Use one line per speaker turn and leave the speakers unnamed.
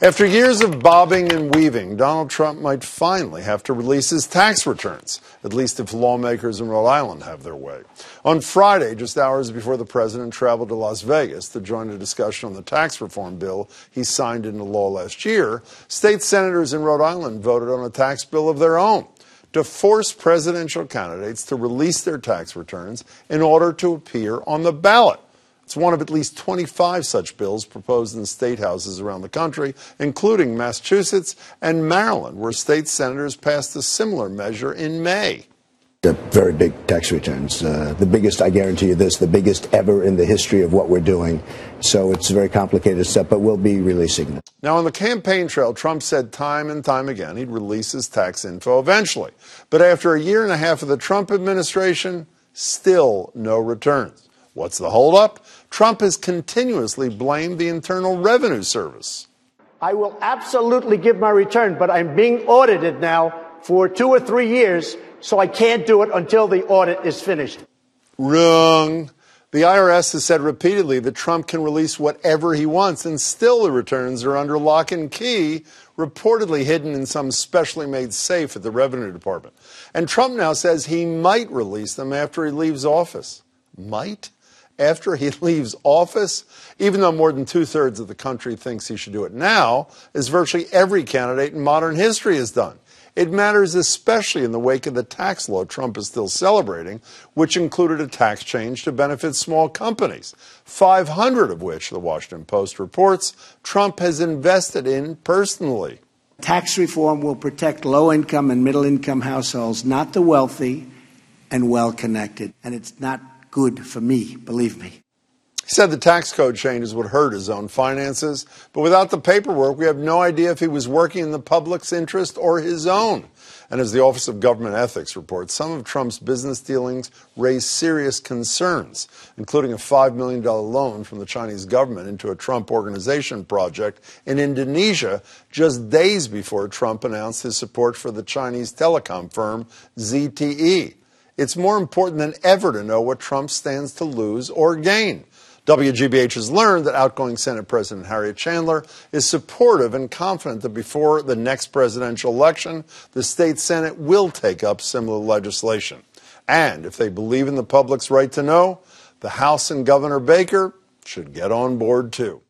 After years of bobbing and weaving, Donald Trump might finally have to release his tax returns, at least if lawmakers in Rhode Island have their way. On Friday, just hours before the president traveled to Las Vegas to join a discussion on the tax reform bill he signed into law last year, state senators in Rhode Island voted on a tax bill of their own to force presidential candidates to release their tax returns in order to appear on the ballot. It's one of at least 25 such bills proposed in state houses around the country, including Massachusetts and Maryland, where state senators passed a similar measure in May.
The very big tax returns, the biggest, I guarantee you this, the biggest ever in the history of what we're doing. So it's a very complicated step, but we'll be releasing them.
Now, on the campaign trail, Trump said time and time again he'd release his tax info eventually. But after a year and a half of the Trump administration, still no returns. What's the holdup? Trump has continuously blamed the Internal Revenue Service.
I will absolutely give my return, but I'm being audited now for 2 or 3 years, so I can't do it until the audit is finished.
Wrong. The IRS has said repeatedly that Trump can release whatever he wants, and still the returns are under lock and key, reportedly hidden in some specially made safe at the Revenue Department. And Trump now says he might release them after he leaves office. Might? After he leaves office, even though more than 2/3 of the country thinks he should do it now, as virtually every candidate in modern history has done. It matters especially in the wake of the tax law Trump is still celebrating, which included a tax change to benefit small companies, 500 of which, the Washington Post reports, Trump has invested in personally.
Tax reform will protect low-income and middle-income households, not the wealthy and well-connected. And it's not good for me, believe me.
He said the tax code changes would hurt his own finances, but without the paperwork, we have no idea if he was working in the public's interest or his own. And as the Office of Government Ethics reports, some of Trump's business dealings raise serious concerns, including a $5 million loan from the Chinese government into a Trump organization project in Indonesia just days before Trump announced his support for the Chinese telecom firm ZTE. It's more important than ever to know what Trump stands to lose or gain. WGBH has learned that outgoing Senate President Harriet Chandler is supportive and confident that before the next presidential election, the state Senate will take up similar legislation. And if they believe in the public's right to know, the House and Governor Baker should get on board too.